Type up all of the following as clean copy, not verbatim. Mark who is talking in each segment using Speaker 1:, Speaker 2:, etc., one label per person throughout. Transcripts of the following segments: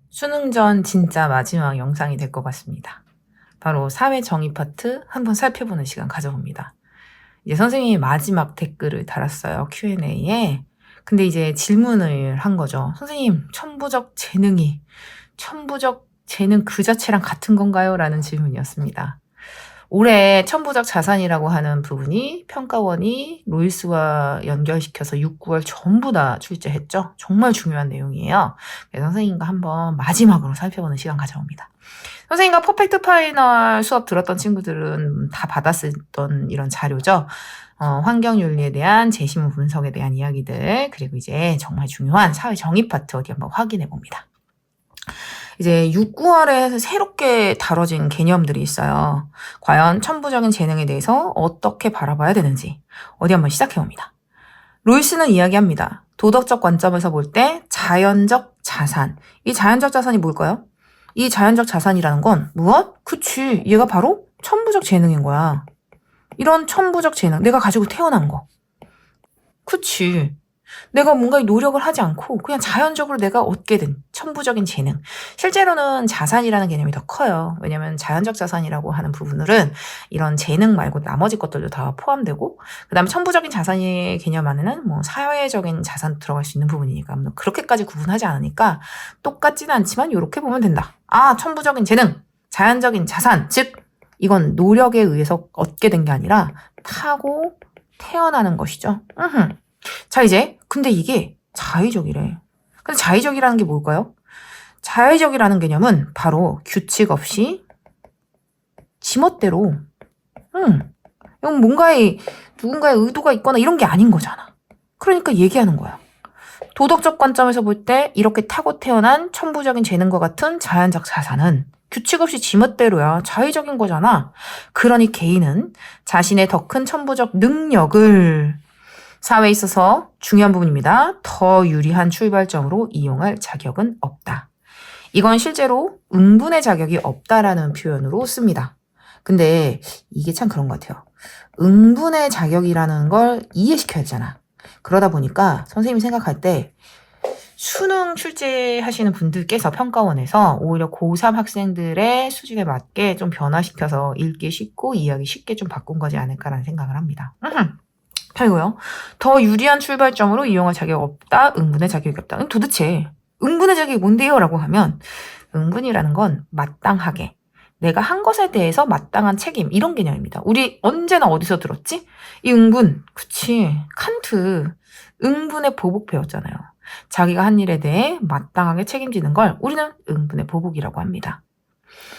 Speaker 1: 수능 전 진짜 마지막 영상이 될 것 같습니다. 바로 사회 정의 파트 한번 살펴보는 시간 가져봅니다. 이제 선생님이 마지막 댓글을 달았어요. Q&A에. 근데 이제 질문을 한 거죠. 선생님, 천부적 재능 그 자체랑 같은 건가요? 라는 질문이었습니다. 올해 천부적 자산이라고 하는 부분이 평가원이 로이스와 연결시켜서 6, 9월 전부 다 출제했죠. 정말 중요한 내용이에요. 그래서 선생님과 한번 마지막으로 살펴보는 시간 가져옵니다. 선생님과 퍼펙트 파이널 수업 들었던 친구들은 다 받았었던 이런 자료죠. 환경윤리에 대한 재심 분석에 대한 이야기들, 그리고 이제 정말 중요한 사회 정의 파트 어디 한번 확인해 봅니다. 이제 6, 9월에 새롭게 다뤄진 개념들이 있어요. 과연 천부적인 재능에 대해서 어떻게 바라봐야 되는지 어디 한번 시작해봅니다. 로이스는 이야기합니다. 도덕적 관점에서 볼 때 자연적 자산. 이 자연적 자산이 뭘까요? 이 자연적 자산이라는 건 무엇? 그치, 얘가 바로 천부적 재능인 거야. 이런 천부적 재능, 내가 가지고 태어난 거. 그치. 내가 뭔가 노력을 하지 않고 그냥 자연적으로 내가 얻게 된 천부적인 재능. 실제로는 자산이라는 개념이 더 커요. 왜냐면 자연적 자산이라고 하는 부분들은 이런 재능 말고 나머지 것들도 다 포함되고, 그 다음에 천부적인 자산의 개념 안에는 뭐 사회적인 자산도 들어갈 수 있는 부분이니까 그렇게까지 구분하지 않으니까 똑같지는 않지만 이렇게 보면 된다. 아, 천부적인 재능, 자연적인 자산, 즉 이건 노력에 의해서 얻게 된 게 아니라 타고 태어나는 것이죠. 자, 이제 근데 이게 자의적이래. 근데 자의적이라는 게 뭘까요? 자의적이라는 개념은 바로 규칙 없이 지멋대로 이건 누군가의 의도가 있거나 이런 게 아닌 거잖아. 그러니까 얘기하는 거야. 도덕적 관점에서 볼 때 이렇게 타고 태어난 천부적인 재능과 같은 자연적 자산은 규칙 없이 지멋대로야. 자의적인 거잖아. 그러니 개인은 자신의 더 큰 천부적 능력을 사회에 있어서 중요한 부분입니다. 더 유리한 출발점으로 이용할 자격은 없다. 이건 실제로 응분의 자격이 없다라는 표현으로 씁니다. 근데 이게 참 그런 것 같아요. 응분의 자격이라는 걸 이해시켜야 되잖아. 그러다 보니까 선생님이 생각할 때 수능 출제하시는 분들께서 평가원에서 오히려 고3 학생들의 수준에 맞게 좀 변화시켜서 읽기 쉽고 이해하기 쉽게 좀 바꾼 거지 않을까라는 생각을 합니다. 그리고요. 더 유리한 출발점으로 이용할 자격이 없다. 응분의 자격이 없다. 도대체 응분의 자격이 뭔데요? 라고 하면 응분이라는 건 마땅하게 내가 한 것에 대해서 마땅한 책임, 이런 개념입니다. 우리 언제나 어디서 들었지? 이 응분. 그치. 칸트 응분의 보복 배웠잖아요. 자기가 한 일에 대해 마땅하게 책임지는 걸 우리는 응분의 보복이라고 합니다.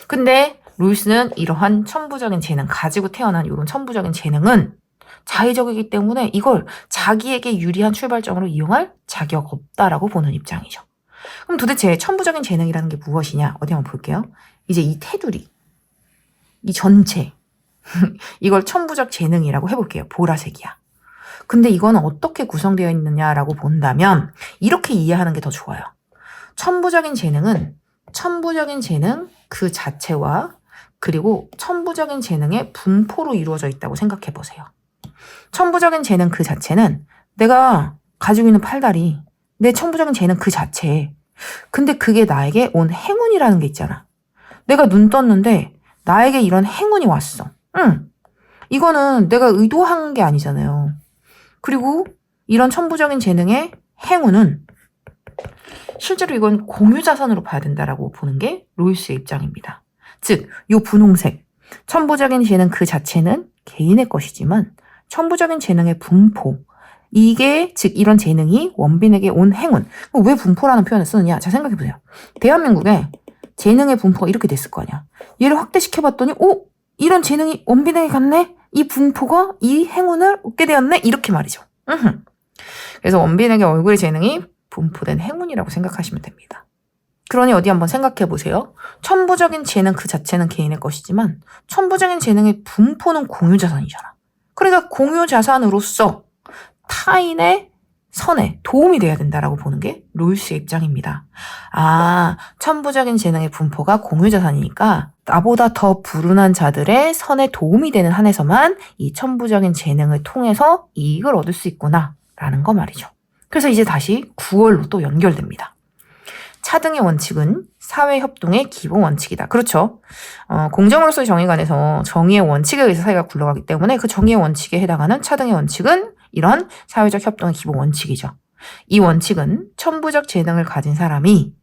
Speaker 1: 근데 루이스는 이러한 천부적인 재능, 가지고 태어난 이런 천부적인 재능은 자의적이기 때문에 이걸 자기에게 유리한 출발점으로 이용할 자격 없다라고 보는 입장이죠. 그럼 도대체 천부적인 재능이라는 게 무엇이냐? 어디 한번 볼게요. 이제 이 테두리, 이 전체 이걸 천부적 재능이라고 해볼게요. 보라색이야. 근데 이건 어떻게 구성되어 있느냐라고 본다면 이렇게 이해하는 게 더 좋아요. 천부적인 재능은 천부적인 재능 그 자체와 그리고 천부적인 재능의 분포로 이루어져 있다고 생각해 보세요. 천부적인 재능 그 자체는 내가 가지고 있는 팔다리, 내 천부적인 재능 그 자체. 근데 그게 나에게 온 행운이라는 게 있잖아. 내가 눈 떴는데 나에게 이런 행운이 왔어. 이거는 내가 의도한 게 아니잖아요. 그리고 이런 천부적인 재능의 행운은 실제로 이건 공유자산으로 봐야 된다라고 보는 게 로이스의 입장입니다. 즉, 이 분홍색, 천부적인 재능 그 자체는 개인의 것이지만 천부적인 재능의 분포, 이게 즉 이런 재능이 원빈에게 온 행운. 왜 분포라는 표현을 쓰느냐? 자, 생각해보세요. 대한민국에 재능의 분포가 이렇게 됐을 거 아니야. 얘를 확대시켜봤더니 이런 재능이 원빈에게 갔네? 이 분포가 이 행운을 얻게 되었네? 이렇게 말이죠. 그래서 원빈에게 얼굴의 재능이 분포된 행운이라고 생각하시면 됩니다. 그러니 어디 한번 생각해보세요. 천부적인 재능 그 자체는 개인의 것이지만 천부적인 재능의 분포는 공유자산이잖아. 그러니까 공유자산으로서 타인의 선에 도움이 돼야 된다라고 보는 게 로이스의 입장입니다. 아, 천부적인 재능의 분포가 공유자산이니까 나보다 더 불운한 자들의 선에 도움이 되는 한에서만 이 천부적인 재능을 통해서 이익을 얻을 수 있구나 라는 거 말이죠. 그래서 이제 다시 9월로 또 연결됩니다. 차등의 원칙은 사회협동의 기본 원칙이다. 그렇죠. 공정으로서의 정의관에서 정의의 원칙에 의해서 사회가 굴러가기 때문에 그 정의의 원칙에 해당하는 차등의 원칙은 이런 사회적 협동의 기본 원칙이죠. 이 원칙은 천부적 재능을 가진 사람이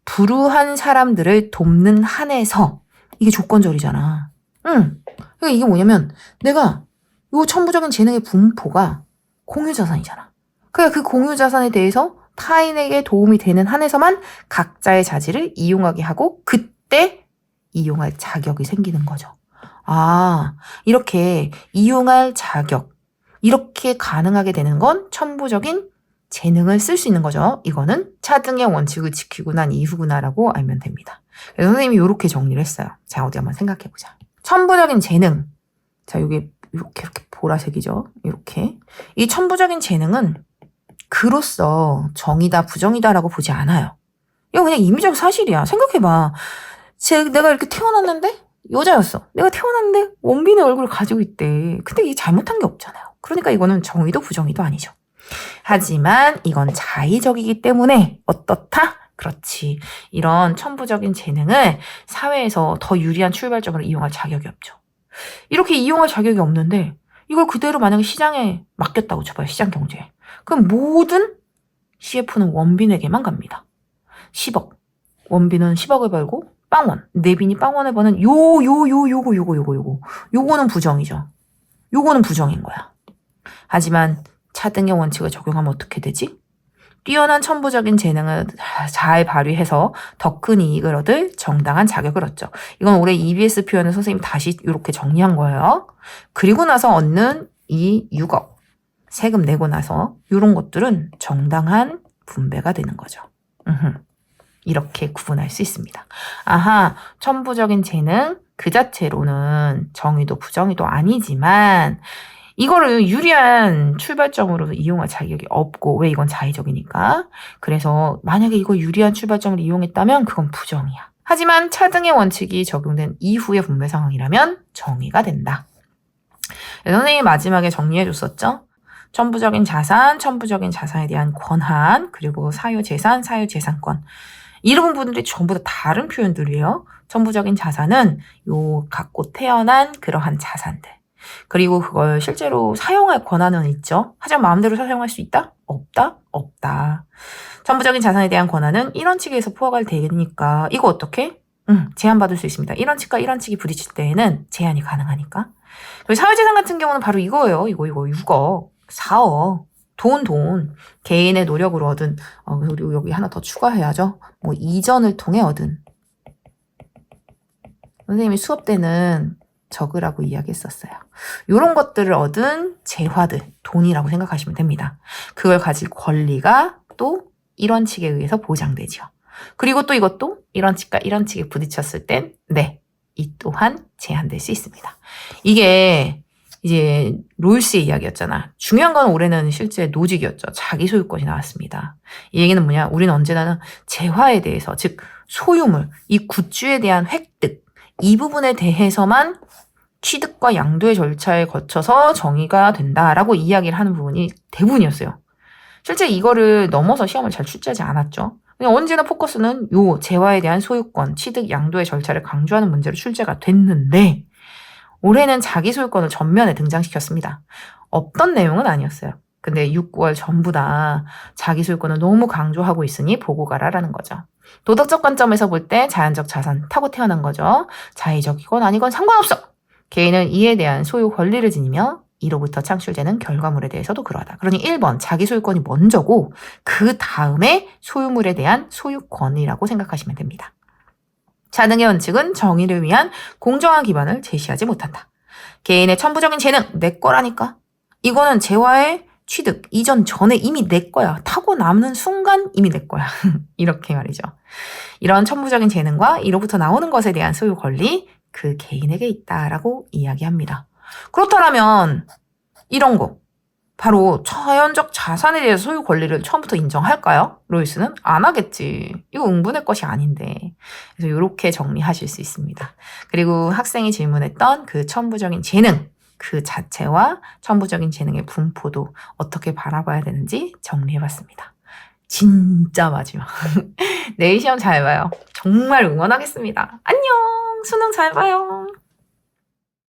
Speaker 1: 불우한 사람들을 돕는 한에서 이게 조건절이잖아. 그러니까 이게 뭐냐면 내가 요 천부적인 재능의 분포가 공유자산이잖아. 그러니까 그 공유자산에 대해서 타인에게 도움이 되는 한에서만 각자의 자질을 이용하게 하고 그때 이용할 자격이 생기는 거죠. 이렇게 이용할 자격, 이렇게 가능하게 되는 건 천부적인 재능을 쓸 수 있는 거죠. 이거는 차등의 원칙을 지키고 난 이후구나라고 알면 됩니다. 그래서 선생님이 이렇게 정리를 했어요. 자, 어디 한번 생각해보자. 천부적인 재능. 자, 이게 이렇게 보라색이죠. 이렇게. 이 천부적인 재능은 그로써 정이다 부정이다라고 보지 않아요. 이거 그냥 임의적 사실이야. 생각해봐. 내가 이렇게 태어났는데 여자였어. 내가 태어났는데 원빈의 얼굴을 가지고 있대. 근데 이게 잘못한 게 없잖아요. 그러니까 이거는 정의도 부정의도 아니죠. 하지만 이건 자의적이기 때문에 어떻다? 그렇지. 이런 천부적인 재능을 사회에서 더 유리한 출발점으로 이용할 자격이 없죠. 이렇게 이용할 자격이 없는데 이걸 그대로 만약에 시장에 맡겼다고 쳐봐요. 시장 경제에. 그럼 모든 CF는 원빈에게만 갑니다. 10억. 원빈은 10억을 벌고 빵원. 내빈이 빵원을 버는 요거는 부정이죠. 요거는 부정인 거야. 하지만 차등의 원칙을 적용하면 어떻게 되지? 뛰어난 천부적인 재능을 잘 발휘해서 더 큰 이익을 얻을 정당한 자격을 얻죠. 이건 올해 EBS 표현을 선생님이 다시 이렇게 정리한 거예요. 그리고 나서 얻는 이 6억. 세금 내고 나서 이런 것들은 정당한 분배가 되는 거죠. 이렇게 구분할 수 있습니다. 천부적인 재능 그 자체로는 정의도 부정의도 아니지만 이거를 유리한 출발점으로 이용할 자격이 없고 왜 이건 자의적이니까. 그래서 만약에 이걸 유리한 출발점으로 이용했다면 그건 부정이야. 하지만 차등의 원칙이 적용된 이후의 분배 상황이라면 정의가 된다. 선생님이 마지막에 정리해줬었죠. 천부적인 자산, 천부적인 자산에 대한 권한, 그리고 사유재산, 사유재산권. 이런 부분들이 전부 다 다른 표현들이에요. 천부적인 자산은 갖고 태어난 그러한 자산들. 그리고 그걸 실제로 사용할 권한은 있죠. 하지만 마음대로 사용할 수 있다? 없다? 없다. 천부적인 자산에 대한 권한은 1원칙에서 포괄 되니까 이거 어떻게? 제한받을 수 있습니다. 1원칙과 1원칙이 부딪힐 때에는 제한이 가능하니까. 그리고 사유재산 같은 경우는 바로 이거예요. 이거 6억, 4억. 돈. 개인의 노력으로 얻은, 그리고 여기 하나 더 추가해야죠. 이전을 통해 얻은. 선생님이 수업 때는 적으라고 이야기했었어요. 이런 것들을 얻은 재화들, 돈이라고 생각하시면 됩니다. 그걸 가질 권리가 또 1원칙에 의해서 보장되죠. 그리고 또 이것도 1원칙과 1원칙에 부딪혔을 땐 이 또한 제한될 수 있습니다. 이게 이제 롤스의 이야기였잖아. 중요한 건 올해는 실제 노직이었죠. 자기 소유권이 나왔습니다. 이 얘기는 뭐냐? 우리는 언제나 재화에 대해서, 즉 소유물, 이 굿즈에 대한 획득, 이 부분에 대해서만 취득과 양도의 절차에 거쳐서 정의가 된다라고 이야기를 하는 부분이 대부분이었어요. 실제 이거를 넘어서 시험을 잘 출제하지 않았죠. 그냥 언제나 포커스는 요 재화에 대한 소유권, 취득, 양도의 절차를 강조하는 문제로 출제가 됐는데 올해는 자기 소유권을 전면에 등장시켰습니다. 없던 내용은 아니었어요. 근데 6, 9월 전부 다 자기 소유권을 너무 강조하고 있으니 보고 가라라는 거죠. 도덕적 관점에서 볼 때 자연적 자산 타고 태어난 거죠. 자의적이건 아니건 상관없어. 개인은 이에 대한 소유 권리를 지니며 이로부터 창출되는 결과물에 대해서도 그러하다. 그러니 1번 자기 소유권이 먼저고 그 다음에 소유물에 대한 소유권이라고 생각하시면 됩니다. 차등의 원칙은 정의를 위한 공정한 기반을 제시하지 못한다. 개인의 천부적인 재능, 내 거라니까. 이거는 재화의 취득, 이전 전에 이미 내 거야. 타고 남는 순간 이미 내 거야. 이렇게 말이죠. 이런 천부적인 재능과 이로부터 나오는 것에 대한 소유 권리, 그 개인에게 있다라고 이야기합니다. 그렇다면 이런 거 바로 자연적 자산에 대해서 소유 권리를 처음부터 인정할까요? 로이스는 안 하겠지. 이거 응분의 것이 아닌데. 그래서 이렇게 정리하실 수 있습니다. 그리고 학생이 질문했던 그 천부적인 재능, 그 자체와 천부적인 재능의 분포도 어떻게 바라봐야 되는지 정리해봤습니다. 진짜 마지막. 내일 시험 잘 봐요. 정말 응원하겠습니다. 안녕! 수능 잘 봐요.